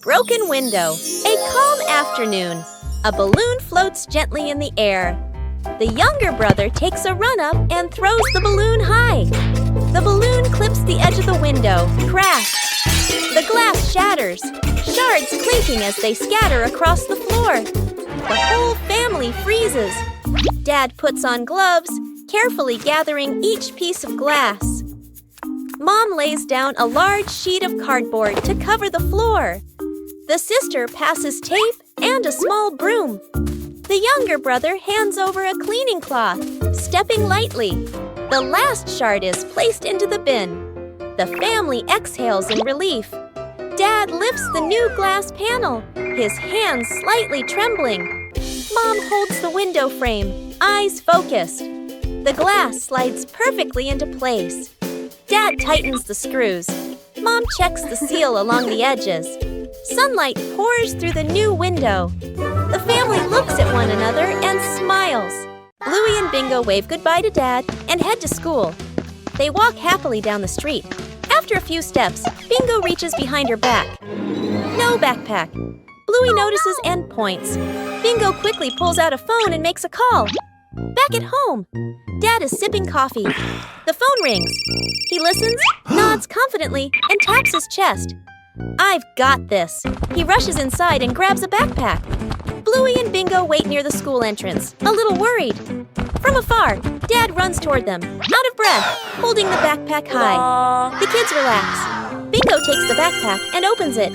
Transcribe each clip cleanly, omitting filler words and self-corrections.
broken window. A calm afternoon. A balloon floats gently in the air. The younger brother takes a run up and throws the balloon high. The balloon clips the edge of the window. Crash! The glass shatters, shards clinking as they scatter across the floor. The whole family freezes. Dad puts on gloves, carefully gathering each piece of glass. Mom lays down a large sheet of cardboard to cover the floor. The sister passes tape and a small broom. The younger brother hands over a cleaning cloth, stepping lightly. The last shard is placed into the bin. The family exhales in relief. Dad lifts the new glass panel, his hands slightly trembling. Mom holds the window frame, eyes focused. The glass slides perfectly into place. Dad tightens the screws. Mom checks the seal along the edges. Sunlight pours through the new window. The family looks at one another and smiles. Bluey and Bingo wave goodbye to Dad and head to school. They walk happily down the street. After a few steps, Bingo reaches behind her back. No backpack. Bluey notices and points. Bingo quickly pulls out a phone and makes a call. Back at home, Dad is sipping coffee. The phone rings. He listens, nods confidently, and taps his chest. I've got this. He rushes inside and grabs a backpack. Bluey and Bingo wait near the school entrance, a little worried. From afar, Dad runs toward them, out of breath, holding the backpack high. The kids relax. Bingo takes the backpack and opens it.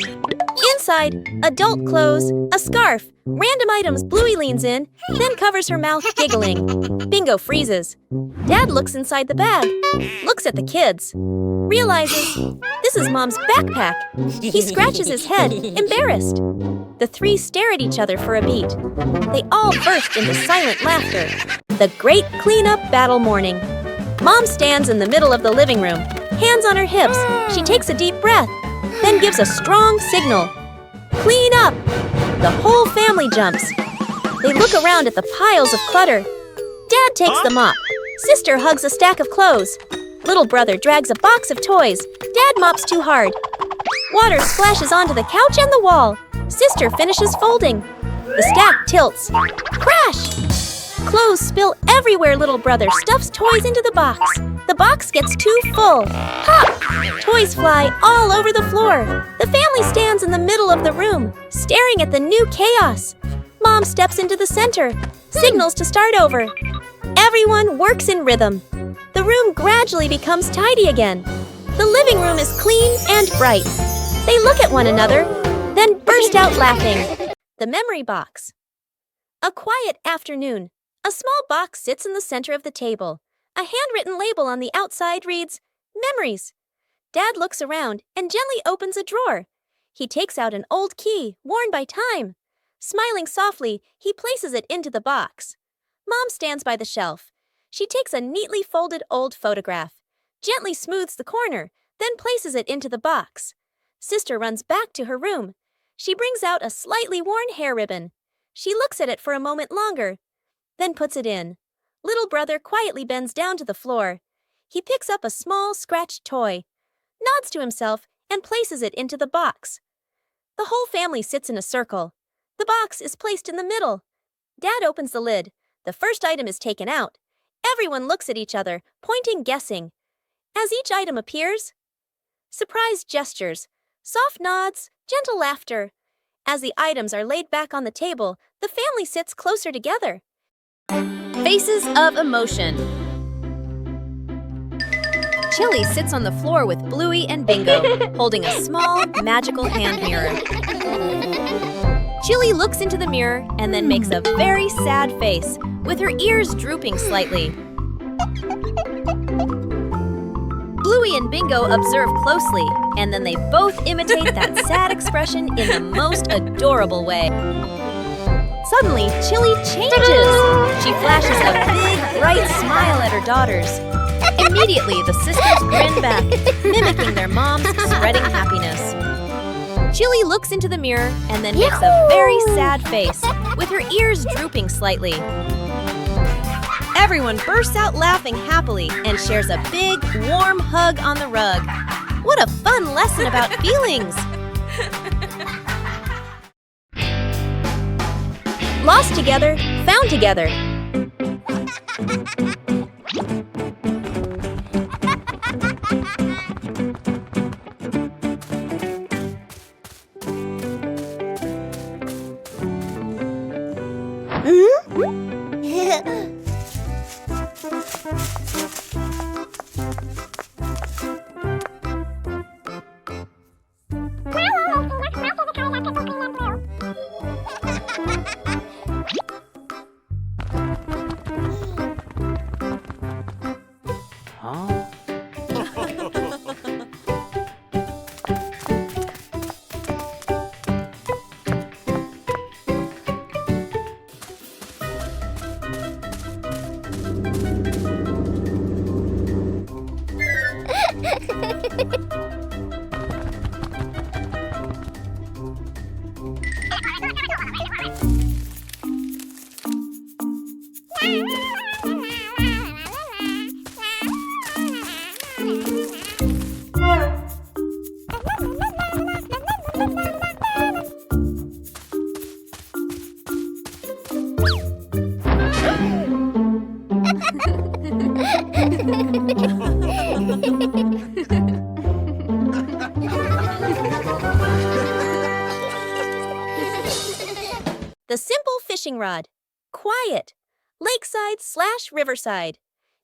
Inside, adult clothes, a scarf, random items. Bluey leans in, then covers her mouth, giggling. Bingo freezes. Dad looks inside the bag, looks at the kids, realizes this is Mom's backpack. He scratches his head, embarrassed. The three stare at each other for a beat. They all burst into silent laughter. The great cleanup battle morning. Mom stands in the middle of the living room, hands on her hips. She takes a deep breath, then gives a strong signal. Clean up! The whole family jumps. They look around at the piles of clutter. Dad takes the mop. Sister hugs a stack of clothes. Little brother drags a box of toys. Dad mops too hard. Water splashes onto the couch and the wall. Sister finishes folding. The stack tilts. Crash! Clothes spill everywhere. Little brother stuffs toys into the box. The box gets too full. Pop! Toys fly all over the floor. The family stands in the middle of the room, staring at the new chaos. Mom steps into the center, signals to start over. Everyone works in rhythm. The room gradually becomes tidy again. The living room is clean and bright. They look at one another, then burst out laughing. The memory box. A quiet afternoon. A small box sits in the center of the table. A handwritten label on the outside reads, Memories. Dad looks around and gently opens a drawer. He takes out an old key, worn by time. Smiling softly, he places it into the box. Mom stands by the shelf. She takes a neatly folded old photograph, gently smooths the corner, then places it into the box. Sister runs back to her room. She brings out a slightly worn hair ribbon. She looks at it for a moment longer, then puts it in. Little brother quietly bends down to the floor. He picks up a small, scratched toy, nods to himself, and places it into the box. The whole family sits in a circle. The box is placed in the middle. Dad opens the lid. The first item is taken out. Everyone looks at each other, pointing, guessing. As each item appears, surprised gestures, soft nods, gentle laughter. As the items are laid back on the table, the family sits closer together. Faces of emotion. Chili sits on the floor with Bluey and Bingo, holding a small, magical hand mirror. Chili looks into the mirror and then makes a very sad face, with her ears drooping slightly. Bluey and Bingo observe closely, and then they both imitate that sad expression in the most adorable way. Suddenly, Chili changes. She flashes a big, bright smile at her daughters. Immediately, the sisters grin back, mimicking their mom's spreading happiness. Chili looks into the mirror and then makes a very sad face, with her ears drooping slightly. Everyone bursts out laughing happily and shares a big, warm hug on the rug. What a fun lesson about feelings! Lost together, found together. The simple fishing rod. Quiet. Lakeside/riverside.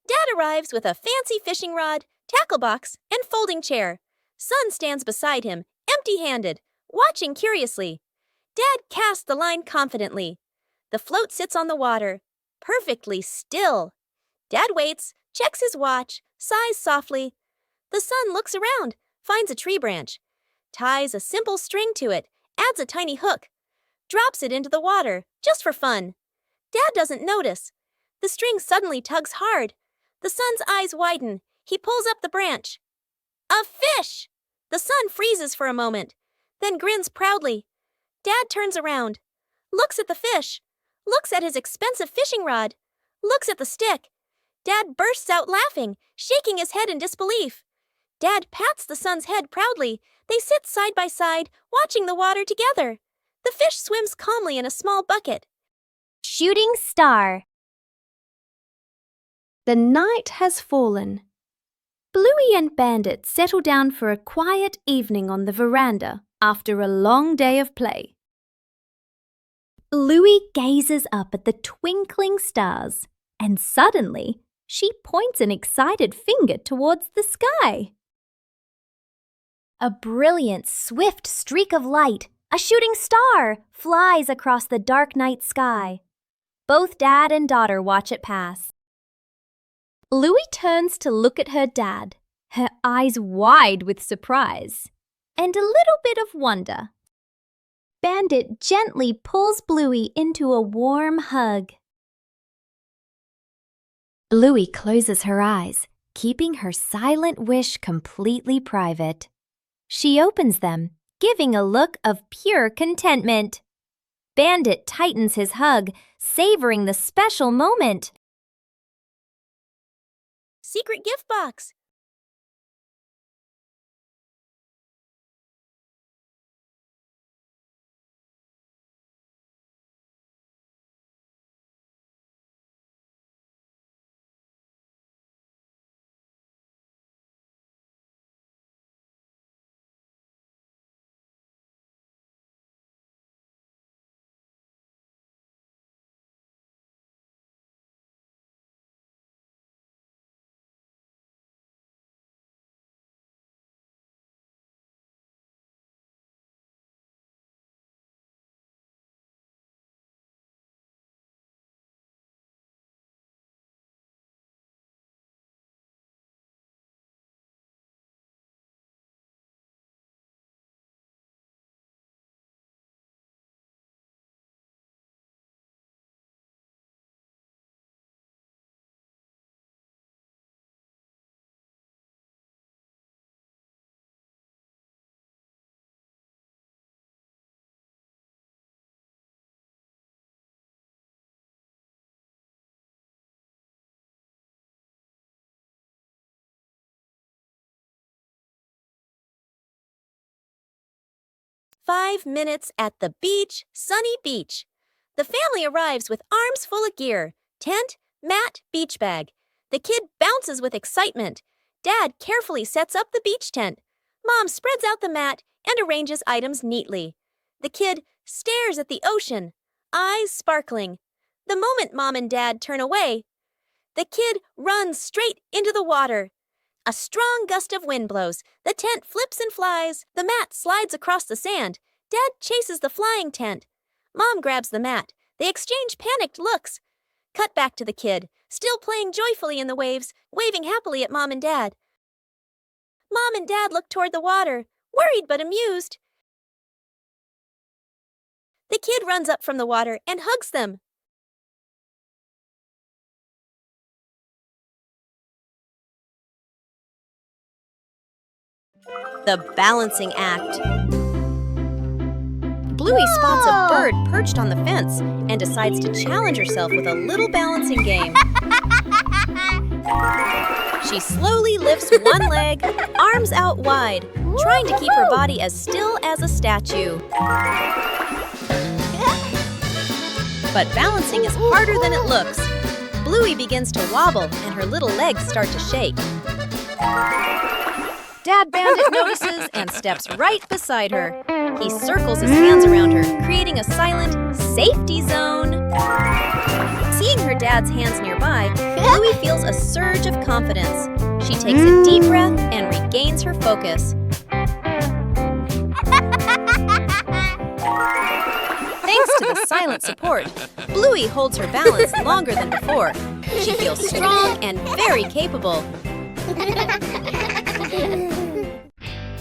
Dad arrives with a fancy fishing rod, tackle box, and folding chair. Son stands beside him, empty-handed, watching curiously. Dad casts the line confidently. The float sits on the water, perfectly still. Dad waits, checks his watch, sighs softly. The son looks around, finds a tree branch, ties a simple string to it, adds a tiny hook, drops it into the water, just for fun. Dad doesn't notice. The string suddenly tugs hard. The son's eyes widen. He pulls up the branch. A fish! The son freezes for a moment, then grins proudly. Dad turns around, looks at the fish, looks at his expensive fishing rod, looks at the stick. Dad bursts out laughing, shaking his head in disbelief. Dad pats the son's head proudly. They sit side by side, watching the water together. The fish swims calmly in a small bucket. Shooting star. The night has fallen. Bluey and Bandit settle down for a quiet evening on the veranda after a long day of play. Bluey gazes up at the twinkling stars, and suddenly she points an excited finger towards the sky. A brilliant, swift streak of light, a shooting star, flies across the dark night sky. Both dad and daughter watch it pass. Bluey turns to look at her dad, her eyes wide with surprise and a little bit of wonder. Bandit gently pulls Bluey into a warm hug. Bluey closes her eyes, keeping her silent wish completely private. She opens them, giving a look of pure contentment. Bandit tightens his hug, savoring the special moment. Secret gift box. "5 minutes at the beach, sunny beach." The family arrives with arms full of gear: tent, mat, beach bag. The kid bounces with excitement. Dad carefully sets up the beach tent. Mom spreads out the mat and arranges items neatly. The kid stares at the ocean, eyes sparkling. The moment Mom and Dad turn away, the kid runs straight into the water. A strong gust of wind blows. The tent flips and flies. The mat slides across the sand. Dad chases the flying tent. Mom grabs the mat. They exchange panicked looks. Cut back to the kid, still playing joyfully in the waves, waving happily at Mom and Dad. Mom and Dad look toward the water, worried but amused. The kid runs up from the water and hugs them. The balancing act. Bluey spots a bird perched on the fence and decides to challenge herself with a little balancing game. She slowly lifts one leg, arms out wide, trying to keep her body as still as a statue. But balancing is harder than it looks. Bluey begins to wobble and her little legs start to shake. Dad Bandit notices and steps right beside her. He circles his hands around her, creating a silent safety zone. Seeing her dad's hands nearby, Bluey feels a surge of confidence. She takes a deep breath and regains her focus. Thanks to the silent support, Bluey holds her balance longer than before. She feels strong and very capable.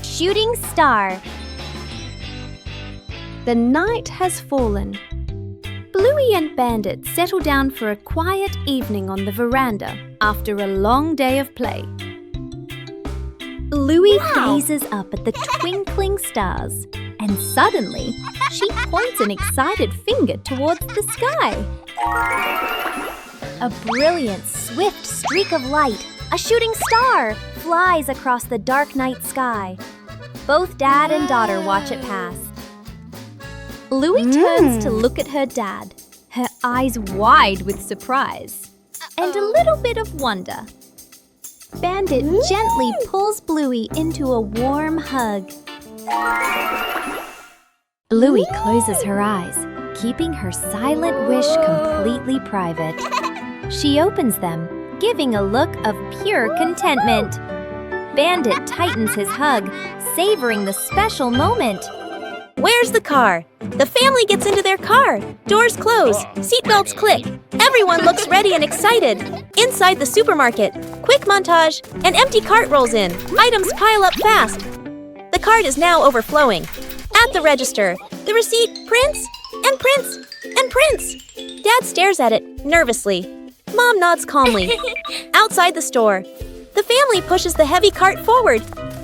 Shooting star. The night has fallen. Bluey and Bandit settle down for a quiet evening on the veranda after a long day of play. Bluey gazes up at the twinkling stars, and suddenly she points an excited finger towards the sky. A brilliant, swift streak of light, a shooting star, flies across the dark night sky. Both dad and daughter watch it pass. Bluey turns to look at her dad, her eyes wide with surprise and a little bit of wonder. Bandit gently pulls Bluey into a warm hug. Bluey closes her eyes, keeping her silent wish completely private. She opens them, giving a look of pure contentment. Bandit tightens his hug, savoring the special moment. Where's the car? The family gets into their car. Doors close. Seatbelts click. Everyone looks ready and excited. Inside the supermarket, quick montage, an empty cart rolls in. Items pile up fast. The cart is now overflowing. At the register, the receipt prints and prints and prints. Dad stares at it nervously. Mom nods calmly. Outside the store, the family pushes the heavy cart forward.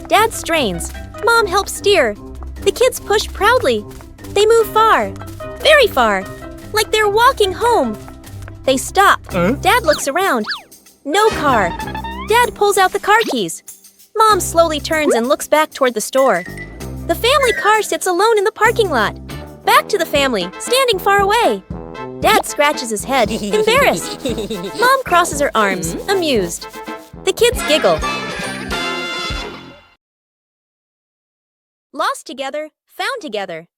Dad strains. Mom helps steer. The kids push proudly. They move far, very far, like they're walking home. They stop. Dad looks around. No car. Dad pulls out the car keys. Mom slowly turns and looks back toward the store. The family car sits alone in the parking lot. Back to the family, standing far away. Dad scratches his head, embarrassed. Mom crosses her arms, amused. The kids giggle. Lost together, found together.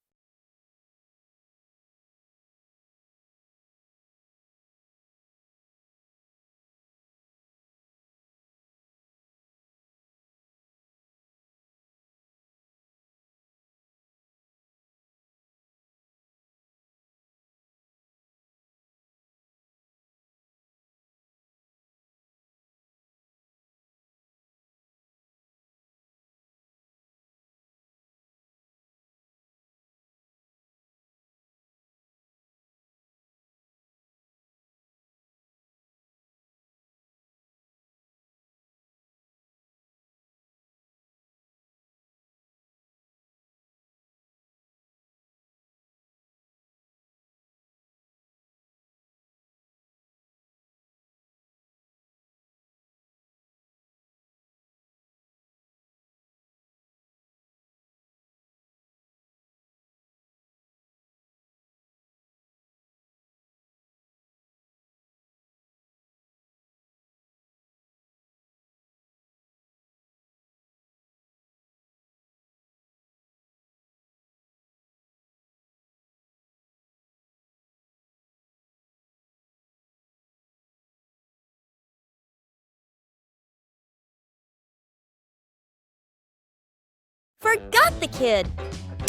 got the kid!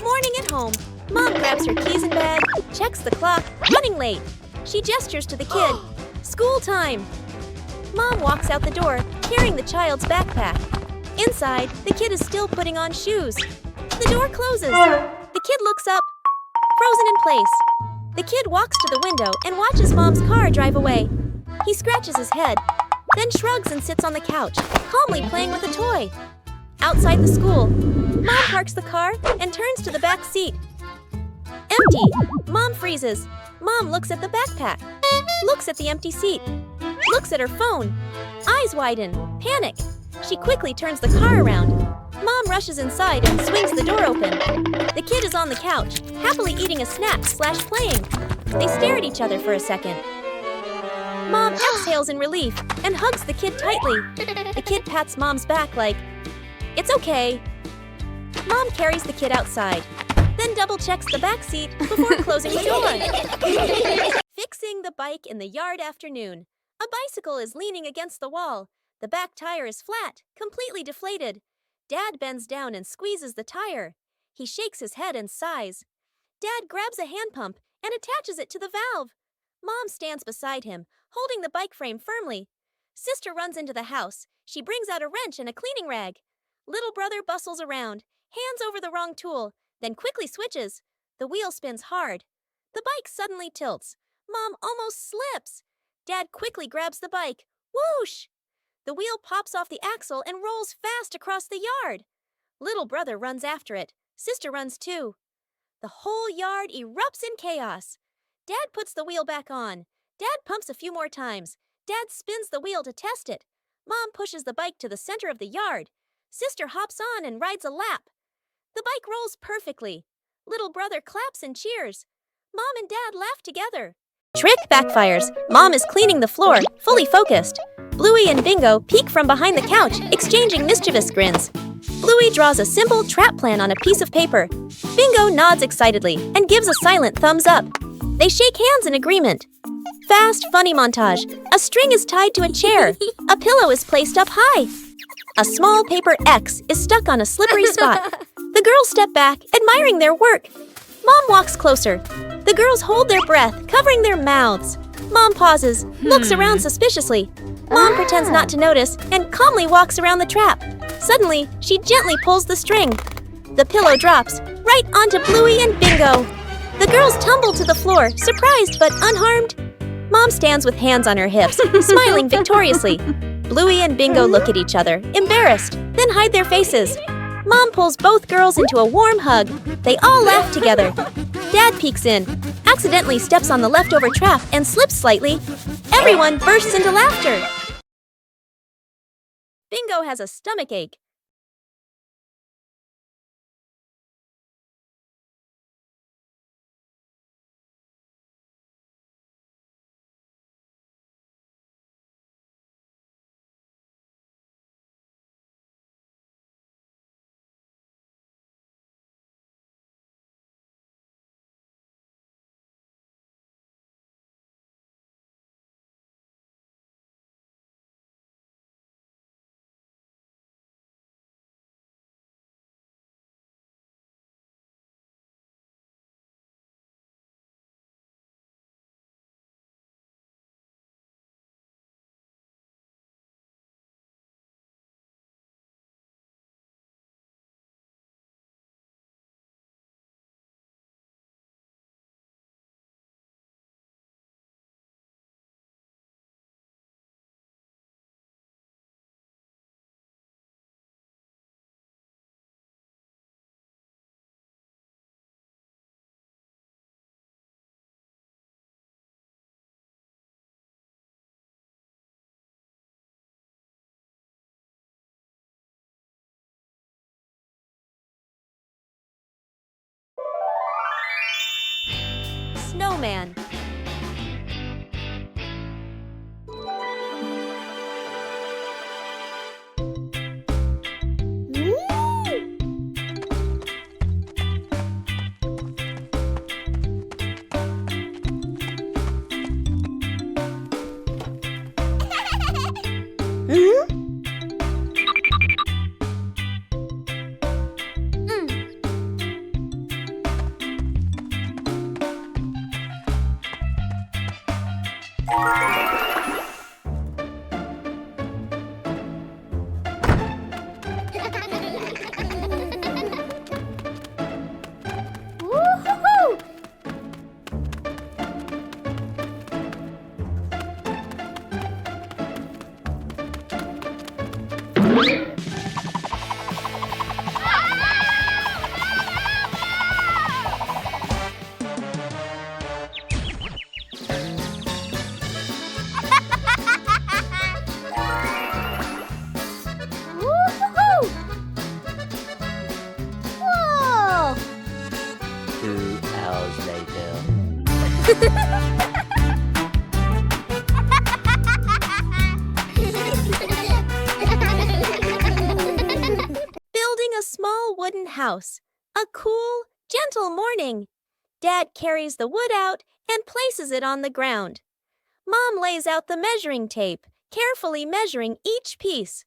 Morning at home. Mom grabs her keys and bag, checks the clock, running late. She gestures to the kid. School time! Mom walks out the door, carrying the child's backpack. Inside, the kid is still putting on shoes. The door closes. The kid looks up, frozen in place. The kid walks to the window and watches Mom's car drive away. He scratches his head, then shrugs and sits on the couch, calmly playing with a toy. Outside the school, Mom parks the car and turns to the back seat. Empty. Mom freezes. Mom looks at the backpack, looks at the empty seat, looks at her phone. Eyes widen. Panic. She quickly turns the car around. Mom rushes inside and swings the door open. The kid is on the couch, happily eating a snack/playing. They stare at each other for a second. Mom exhales in relief and hugs the kid tightly. The kid pats Mom's back like, "It's okay." Mom carries the kid outside, then double-checks the back seat before closing the door. Fixing the bike in the yard afternoon. A bicycle is leaning against the wall. The back tire is flat, completely deflated. Dad bends down and squeezes the tire. He shakes his head and sighs. Dad grabs a hand pump and attaches it to the valve. Mom stands beside him, holding the bike frame firmly. Sister runs into the house. She brings out a wrench and a cleaning rag. Little brother bustles around, hands over the wrong tool, then quickly switches. The wheel spins hard. The bike suddenly tilts. Mom almost slips. Dad quickly grabs the bike. Whoosh! The wheel pops off the axle and rolls fast across the yard. Little brother runs after it. Sister runs too. The whole yard erupts in chaos. Dad puts the wheel back on. Dad pumps a few more times. Dad spins the wheel to test it. Mom pushes the bike to the center of the yard. Sister hops on and rides a lap. The bike rolls perfectly. Little brother claps and cheers. Mom and Dad laugh together. Trick backfires. Mom is cleaning the floor, fully focused. Bluey and Bingo peek from behind the couch, exchanging mischievous grins. Bluey draws a simple trap plan on a piece of paper. Bingo nods excitedly and gives a silent thumbs up. They shake hands in agreement. Fast, funny montage. A string is tied to a chair. A pillow is placed up high. A small paper X is stuck on a slippery spot. The girls step back, admiring their work. Mom walks closer. The girls hold their breath, covering their mouths. Mom pauses, looks around suspiciously. Mom pretends not to notice and calmly walks around the trap. Suddenly, she gently pulls the string. The pillow drops right onto Bluey and Bingo. The girls tumble to the floor, surprised but unharmed. Mom stands with hands on her hips, smiling victoriously. Bluey and Bingo look at each other, embarrassed, then hide their faces. Mom pulls both girls into a warm hug. They all laugh together. Dad peeks in, accidentally steps on the leftover trap and slips slightly. Everyone bursts into laughter. Bingo has a stomachache. Snowman. Woo-hoo-hoo! Woo-hoo-hoo! Whoa! 2 hours later. Building a small wooden house. A cool, gentle morning. Dad carries the wood out and places it on the ground. Mom lays out the measuring tape, carefully measuring each piece.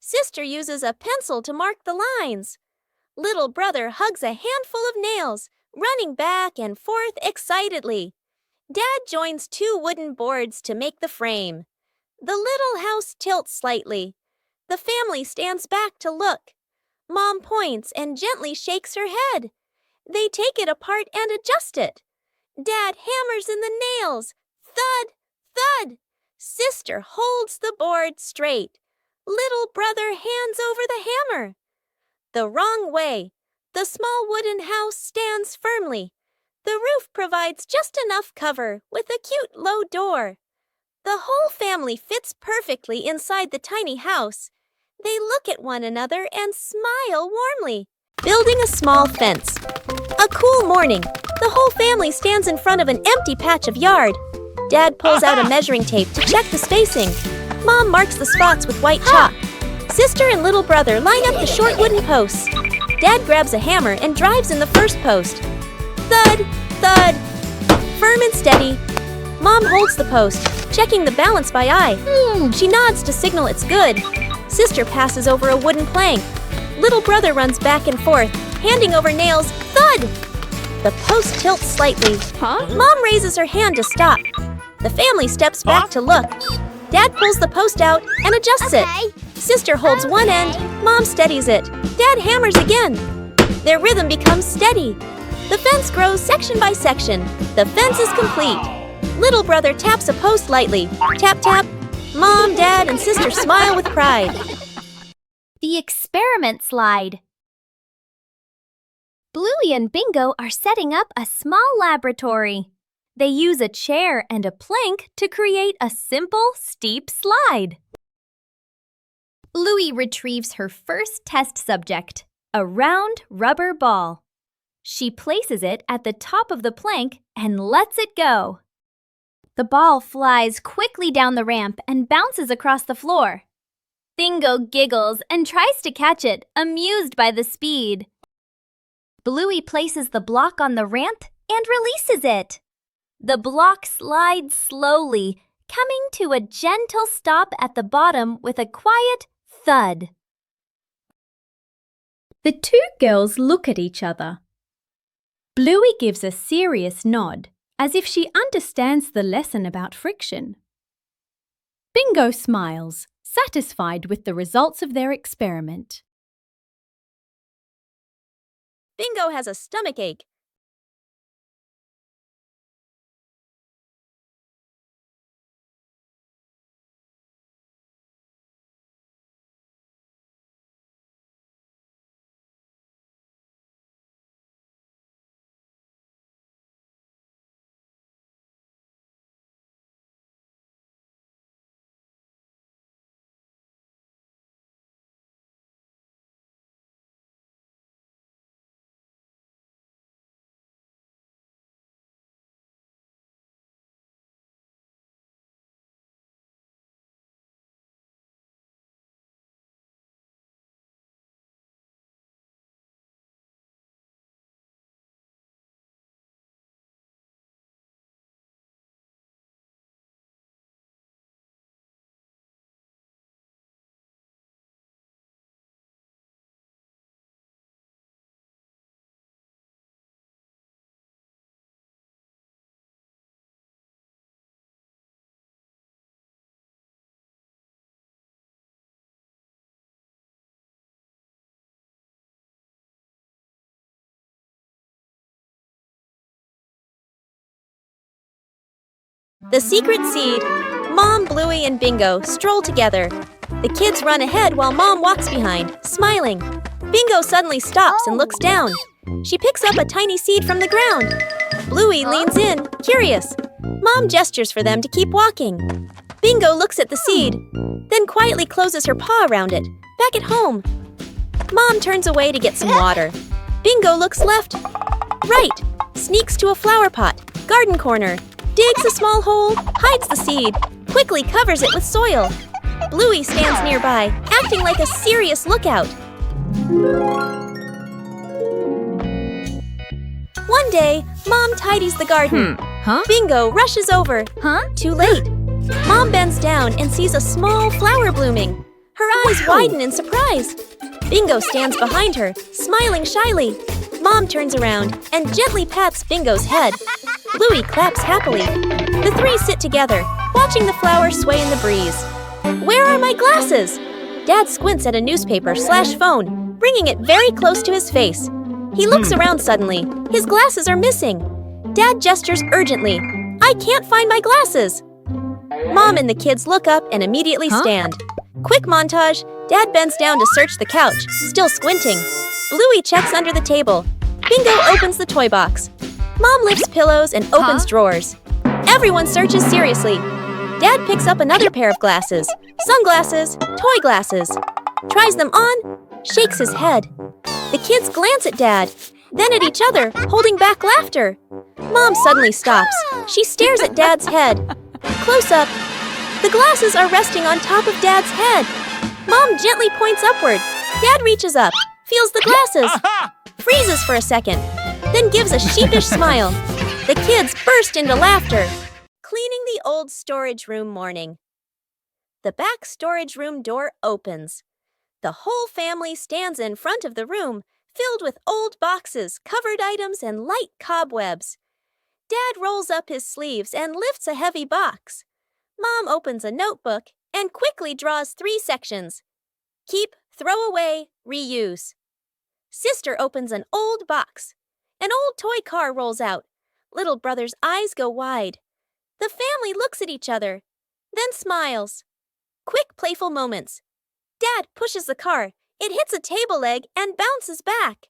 Sister uses a pencil to mark the lines. Little brother hugs a handful of nails, running back and forth excitedly. Dad joins 2 wooden boards to make the frame. The little house tilts slightly. The family stands back to look. Mom points and gently shakes her head. They take it apart and adjust it. Dad hammers in the nails. Thud, thud. Sister holds the board straight. Little brother hands over the hammer. The wrong way. The small wooden house stands firmly. The roof provides just enough cover with a cute low door. The whole family fits perfectly inside the tiny house. They look at one another and smile warmly. Building a small fence. A cool morning. The whole family stands in front of an empty patch of yard. Dad pulls out a measuring tape to check the spacing. Mom marks the spots with white chalk. Sister and little brother line up the short wooden posts. Dad grabs a hammer and drives in the first post. Thud, thud. Firm and steady. Mom holds the post, checking the balance by eye. She nods to signal it's good. Sister passes over a wooden plank. Little brother runs back and forth, handing over nails. Thud! The post tilts slightly. Mom raises her hand to stop. The family steps back to look. Dad pulls the post out and adjusts it. Sister holds one end. Mom steadies it. Dad hammers again. Their rhythm becomes steady. The fence grows section by section. The fence is complete. Little brother taps a post lightly. Tap, tap. Mom, Dad, and Sister smile with pride. The experiment slide. Bluey and Bingo are setting up a small laboratory. They use a chair and a plank to create a simple, steep slide. Bluey retrieves her first test subject, a round rubber ball. She places it at the top of the plank and lets it go. The ball flies quickly down the ramp and bounces across the floor. Bingo giggles and tries to catch it, amused by the speed. Bluey places the block on the ramp and releases it. The block slides slowly, coming to a gentle stop at the bottom with a quiet thud. The 2 girls look at each other. Bluey gives a serious nod, as if she understands the lesson about friction. Bingo smiles, satisfied with the results of their experiment. Bingo has a stomachache. The secret seed. Mom, Bluey, and Bingo stroll together. The kids run ahead while Mom walks behind, smiling. Bingo suddenly stops and looks down. She picks up a tiny seed from the ground. Bluey leans in, curious. Mom gestures for them to keep walking. Bingo looks at the seed, then quietly closes her paw around it. Back at home. Mom turns away to get some water. Bingo looks left, right, sneaks to a flower pot, garden corner, digs a small hole, hides the seed, quickly covers it with soil. Bluey stands nearby, acting like a serious lookout. One day, Mom tidies the garden. Bingo rushes over. Too late. Mom bends down and sees a small flower blooming. Her eyes widen in surprise. Bingo stands behind her, smiling shyly. Mom turns around and gently pats Bingo's head. Bluey claps happily. The three sit together, watching the flower sway in the breeze. Where are my glasses? Dad squints at a newspaper/phone, bringing it very close to his face. He looks around suddenly. His glasses are missing. Dad gestures urgently. I can't find my glasses. Mom and the kids look up and immediately stand. Quick montage. Dad bends down to search the couch, still squinting. Bluey checks under the table. Bingo opens the toy box. Mom lifts pillows and opens drawers. Everyone searches seriously. Dad picks up another pair of glasses. Sunglasses, toy glasses. Tries them on, shakes his head. The kids glance at Dad, then at each other, holding back laughter. Mom suddenly stops. She stares at Dad's head. Close up. The glasses are resting on top of Dad's head. Mom gently points upward. Dad reaches up, feels the glasses, freezes for a second, then gives a sheepish smile. The kids burst into laughter. Cleaning the old storage room morning. The back storage room door opens. The whole family stands in front of the room, filled with old boxes, covered items, and light cobwebs. Dad rolls up his sleeves and lifts a heavy box. Mom opens a notebook and quickly draws 3 sections. Keep, throw away, reuse. Sister opens an old box. An old toy car rolls out. Little brother's eyes go wide. The family looks at each other, then smiles. Quick, playful moments. Dad pushes the car. It hits a table leg and bounces back.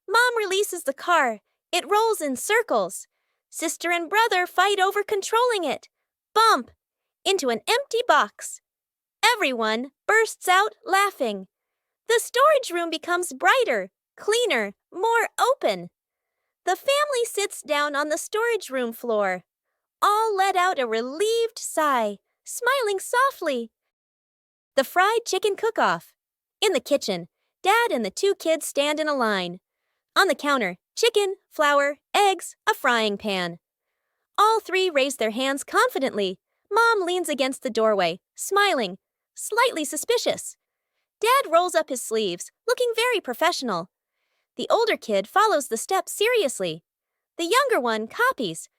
Mom releases the car. It rolls in circles. Sister and brother fight over controlling it. Bump into an empty box. Everyone bursts out laughing. The storage room becomes brighter, cleaner, more open. The family sits down on the storage room floor. All let out a relieved sigh, smiling softly. The fried chicken cook-off. In the kitchen, Dad and the 2 kids stand in a line. On the counter, chicken, flour, eggs, a frying pan. All 3 raise their hands confidently. Mom leans against the doorway, smiling, slightly suspicious. Dad rolls up his sleeves, looking very professional. The older kid follows the steps seriously. The younger one copies,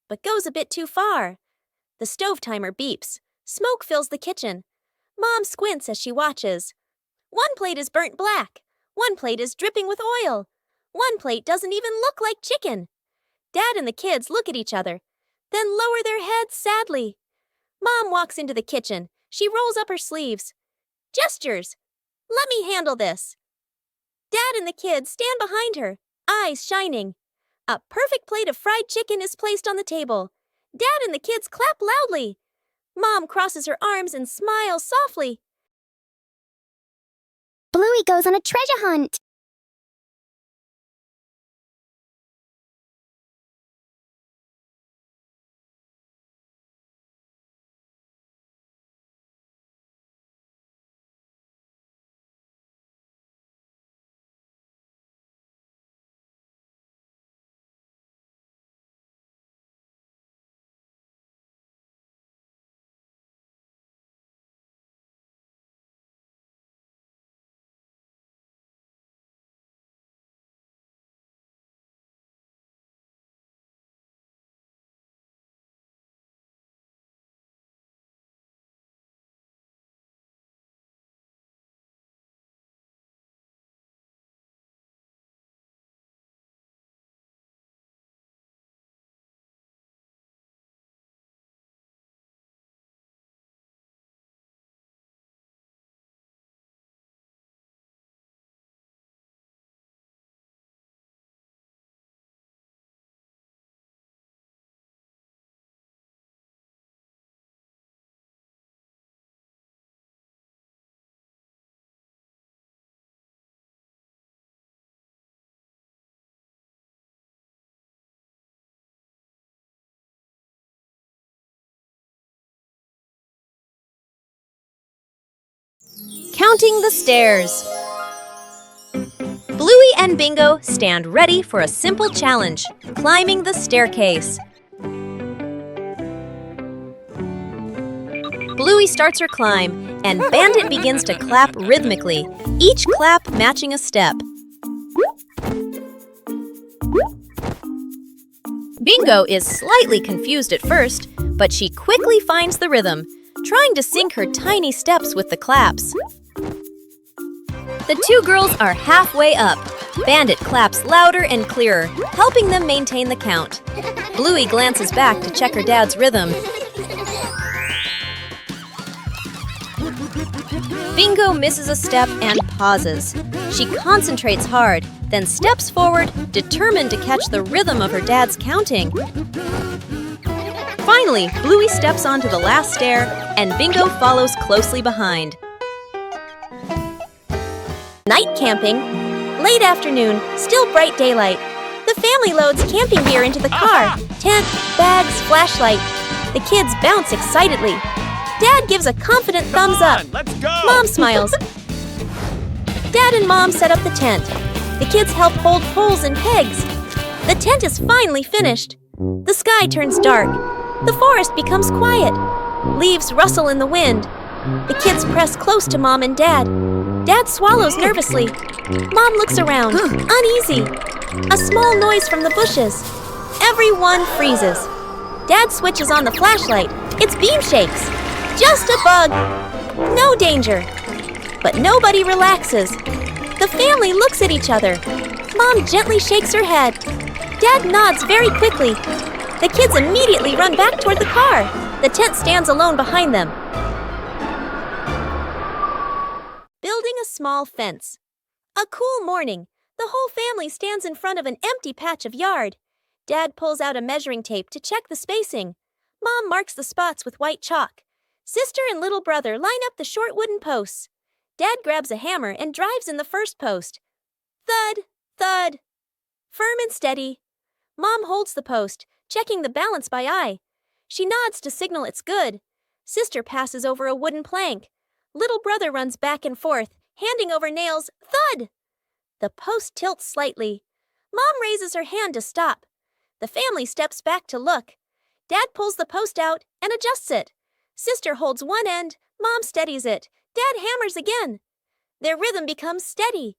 but goes a bit too far. The stove timer beeps. Smoke fills the kitchen. Mom squints as she watches. One plate is burnt black. One plate is dripping with oil. One plate doesn't even look like chicken. Dad and the kids look at each other, then lower their heads sadly. Mom walks into the kitchen. She rolls up her sleeves. Gestures. Let me handle this. Dad and the kids stand behind her, eyes shining. A perfect plate of fried chicken is placed on the table. Dad and the kids clap loudly. Mom crosses her arms and smiles softly. Bluey goes on a treasure hunt. Counting the stairs. Bluey and Bingo stand ready for a simple challenge, climbing the staircase. Bluey starts her climb, and Bandit begins to clap rhythmically, each clap matching a step. Bingo is slightly confused at first, but she quickly finds the rhythm, trying to sync her tiny steps with the claps. The two girls are halfway up. Bandit claps louder and clearer, helping them maintain the count. Bluey glances back to check her dad's rhythm. Bingo misses a step and pauses. She concentrates hard, then steps forward, determined to catch the rhythm of her dad's counting. Finally, Bluey steps onto the last stair, and Bingo follows closely behind. Night camping. Late afternoon, still bright daylight. The family loads camping gear into the car. Tent, bags, flashlight. The kids bounce excitedly. Dad gives a confident thumbs up. Let's go! Mom smiles. Dad and Mom set up the tent. The kids help hold poles and pegs. The tent is finally finished. The sky turns dark. The forest becomes quiet. Leaves rustle in the wind. The kids press close to Mom and Dad. Dad swallows nervously. Mom looks around, uneasy. A small noise from the bushes. Everyone freezes. Dad switches on the flashlight. Its beam shakes. Just a bug. No danger. But nobody relaxes. The family looks at each other. Mom gently shakes her head. Dad nods very quickly. The kids immediately run back toward the car. The tent stands alone behind them. Building a small fence. A cool morning. The whole family stands in front of an empty patch of yard. Dad pulls out a measuring tape to check the spacing. Mom marks the spots with white chalk. Sister and little brother line up the short wooden posts. Dad grabs a hammer and drives in the first post. Thud, thud. Firm and steady. Mom holds the post, checking the balance by eye. She nods to signal it's good. Sister passes over a wooden plank. Little brother runs back and forth, handing over nails. Thud! The post tilts slightly. Mom raises her hand to stop. The family steps back to look. Dad pulls the post out and adjusts it. Sister holds one end. Mom steadies it. Dad hammers again. Their rhythm becomes steady.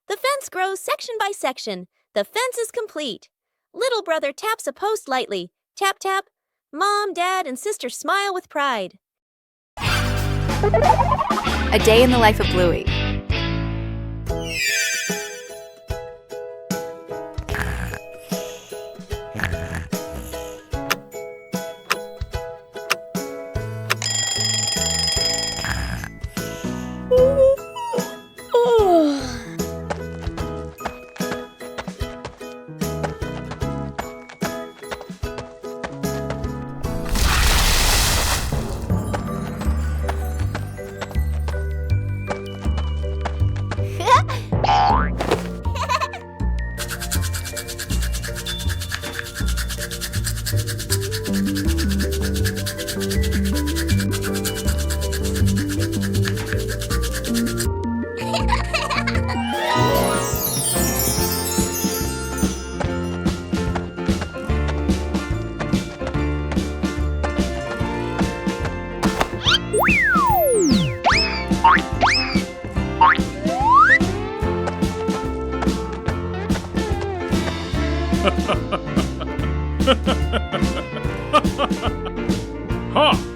The fence grows section by section. The fence is complete. Little brother taps a post lightly. Tap, tap. Mom, Dad, and Sister smile with pride. A day in the life of Bluey. Huh!